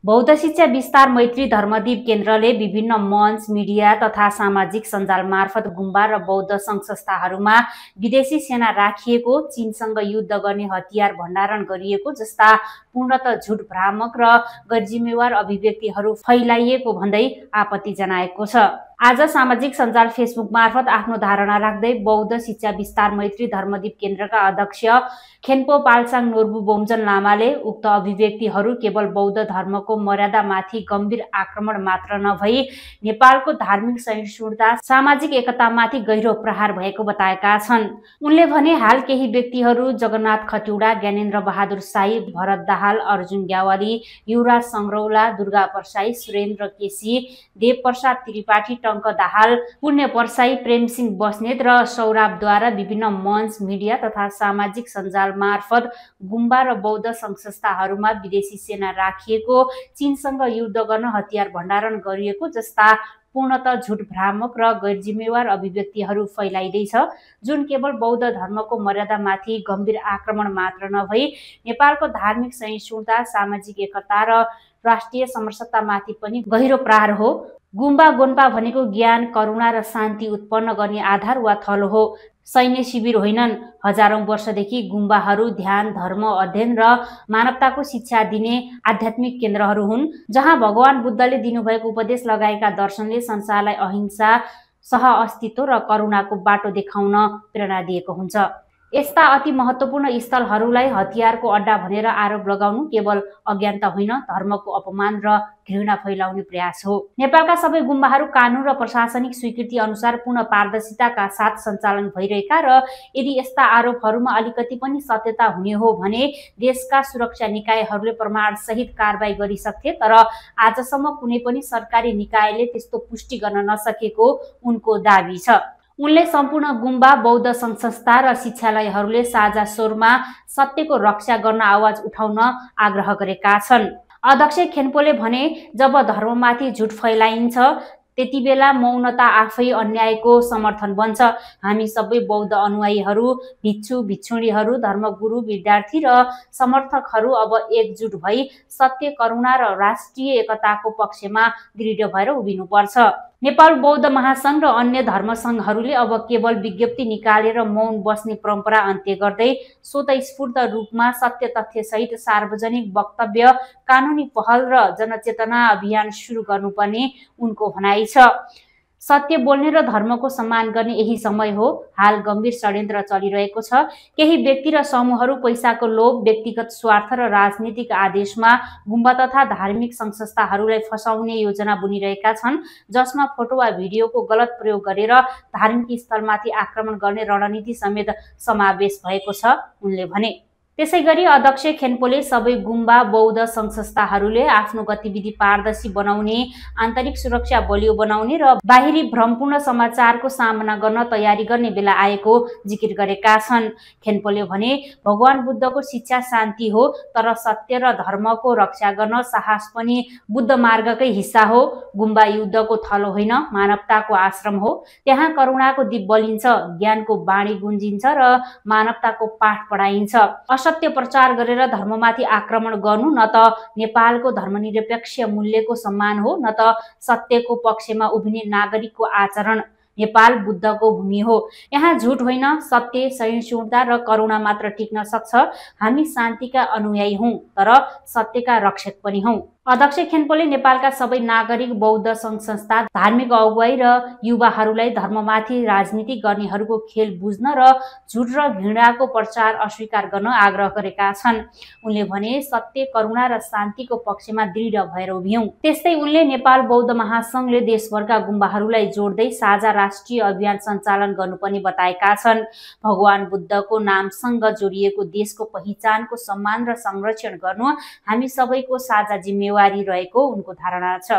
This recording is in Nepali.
बौद्ध शिक्षा विस्तार मैत्री धर्मदीप केन्द्रले विभिन्न मञ्च, मिडिया तथा सामाजिक सञ्जाल मार्फत गुम्बा र बौद्ध सङ्घ-संस्थाहरूमा विदेशी सेना राखिएको, चीनसँग युद्ध गर्ने हतियार भण्डारण गरिएको जस्ता पूर्णतः झुट, भ्रामक र गैरजिम्मेवार अभिव्यक्तिहरू फैलाइएको भन्दै आपत्ति जनाएको छ। आज सामाजिक सञ्जाल फेसबुक मार्फत आफ्नो धारणा राख्दै बौद्ध शिक्षा विस्तार मैत्री धर्मदीप केन्द्रका अध्यक्ष खेन्पो पाल्साङ नोर्बु बोम्जन लामाले उक्त अभिव्यक्तिहरू केवल बौद्ध धर्मको मर्यादामाथि गम्भीर आक्रमण मात्र नभई नेपालको धार्मिक सहिष्णुता, सामाजिक एकतामाथि गहिरो प्रहार भएको बताएका छन्। उनले भने हाल केही व्यक्तिहरू जगन्नाथ खतिवडा, ज्ञानेन्द्र बहादुर साई, भरत दाहाल, अर्जुन ग्यावाली, युवराज सङ्ग्रौला, दुर्गा परसाई, सुरेन्द्र केसी, देव प्रसाद त्रिपाठी, टङ्क दाहाल, पुण्य परसाई, प्रेमसिंह बस्नेत र सौराबद्वारा विभिन्न मञ्च, मिडिया तथा सामाजिक सञ्जाल मार्फत गुम्बा र बौद्ध सङ्घ-संस्थाहरूमा विदेशी सेना राखिएको, चीनसँग युद्ध गर्न हतियार भण्डारण गरिएको जस्ता पूर्णतः झुट, भ्रामक र गैरजिम्मेवार अभिव्यक्तिहरू फैलाइँदैछ, जुन केवल बौद्ध धर्मको मर्यादामाथि गम्भीर आक्रमण मात्र नभई नेपालको धार्मिक सहिष्णुता, सामाजिक एकता र राष्ट्रिय समरसतामाथि पनि गहिरो प्रहार हो। गुम्बा गोन्पा भनेको ज्ञान, करुणा र शान्ति उत्पन्न गर्ने आधार वा थल हो, सैन्य शिविर होइनन्। हजारौं वर्षदेखि गुम्बाहरू ध्यान, धर्म अध्ययन र मानवताको शिक्षा दिने आध्यात्मिक केन्द्रहरू हुन्, जहाँ भगवान बुद्धले दिनुभएको उपदेश लगाएका दर्शनले संसारलाई अहिंसा, सह-अस्तित्व र करुणाको बाटो देखाउन प्रेरणा दिएको हुन्छ। यस्ता अति महत्त्वपूर्ण स्थलहरूलाई हतियारको अड्डा भनेर आरोप लगाउनु केवल अज्ञानता होइन, धर्मको अपमान र घृणा फैलाउने प्रयास हो। नेपालका सबै गुम्बाहरू कानून र प्रशासनिक स्वीकृति अनुसार पूर्ण पारदर्शिताका साथ सञ्चालन भइरहेका र यदि यस्ता आरोपहरूमा अलिकति पनि सत्यता हुने हो भने देशका सुरक्षा निकायहरूले प्रमाणसहित कारबाही गरिसक्थे, तर आजसम्म कुनै पनि सरकारी निकायले त्यस्तो पुष्टि गर्न नसकेको उनको दाबी छ। उनले सम्पूर्ण गुम्बा, बौद्ध सङ्घ-संस्था र शिक्षालयहरूले साझा स्वरमा सत्यको रक्षा गर्न आवाज उठाउन आग्रह गरेका छन्। अध्यक्ष खेन्पोले भने, जब धर्ममाथि झुट फैलाइन्छ त्यतिबेला मौनता आफै अन्यायको समर्थन बन्छ। हामी सबै बौद्ध अनुयायीहरू, भिक्षु भिक्षुणीहरू, धर्मगुरु, विद्यार्थी र समर्थकहरू अब एकजुट भई सत्य, करुणा र राष्ट्रिय एकताको पक्षमा दृढ भएर उभिनुपर्छ। नेपाल बौद्ध महासङ्घ र अन्य धर्म सङ्घहरूले अब केवल विज्ञप्ति निकालेर मौन बस्ने परम्परा अन्त्य गर्दै स्वतस्फूर्त रूपमा सत्य तथ्यसहित सार्वजनिक वक्तव्य, कानुनी पहल र जनचेतना अभियान सुरु गर्नुपर्ने उनको भनाइ छ। सत्य बोल्ने र धर्मको सम्मान गर्ने यही समय हो। हाल गम्भीर षड्यन्त्र चलिरहेको छ। केही व्यक्ति र समूहहरू पैसाको लोभ, व्यक्तिगत स्वार्थ र राजनीतिक आदेशमा गुम्बा तथा धार्मिक सङ्घ-संस्थाहरूलाई फसाउने योजना बुनिरहेका छन्, जसमा फोटो वा भिडियोको गलत प्रयोग गरेर धार्मिक स्थलमाथि आक्रमण गर्ने रणनीति समेत समावेश भएको छ, उनले भने। त्यसैगरी अध्यक्ष खेन्पोले सबै गुम्बा, बौद्ध सङ्घ-संस्थाहरूले आफ्नो गतिविधि पारदर्शी बनाउने, आन्तरिक सुरक्षा बलियो बनाउने र बाहिरी भ्रमपूर्ण समाचारको सामना गर्न तयारी गर्ने बेला आएको जिकिर गरेका छन्। खेन्पोले भने, भगवान बुद्धको शिक्षा शान्ति हो, तर सत्य र धर्मको रक्षा गर्न साहस पनि बुद्ध मार्गकै हिस्सा हो। गुम्बा युद्धको थलो होइन, मानवताको आश्रम हो। त्यहाँ करुणाको दीप बलिन्छ, ज्ञानको बाणी गुन्जिन्छ र मानवताको पाठ पढाइन्छ। सत्य प्रचार गरेर धर्ममाथि आक्रमण गर्नु न त नेपालको धर्मनिरपेक्ष मूल्यको सम्मान हो, न त सत्यको पक्षमा उभिने नागरिकको आचरण। नेपाल बुद्धको भूमि हो। यहाँ झुट होइन, सत्य, सहिष्णुता र करुणा मात्र टिक्न सक्छ। हामी शान्तिका अनुयायी हौं, तर सत्यका रक्षक पनि हौं। अध्यक्ष खेन्पोले नेपालका सबै नागरिक, बौद्ध सङ्घ-संस्था, धार्मिक अगुवाई र युवाहरूलाई धर्ममाथि राजनीति गर्नेहरूको खेल बुझ्न र झुट र घृणाको प्रचार अस्वीकार गर्न आग्रह गरेका छन्। उनले भने, सत्य, करुणा र शान्तिको पक्षमा दृढ भएर उभियौं। त्यस्तै उनले नेपाल बौद्ध महासङ्घले देशभरका गुम्बाहरूलाई जोड्दै साझा राष्ट्रिय अभियान सञ्चालन गर्नुपर्ने बताएका छन्। भगवान बुद्धको नामसँग जोडिएको देशको पहिचानको सम्मान र संरक्षण गर्नु हामी सबैको साझा जिम्मेवारी रहेको उनको धारणा छ।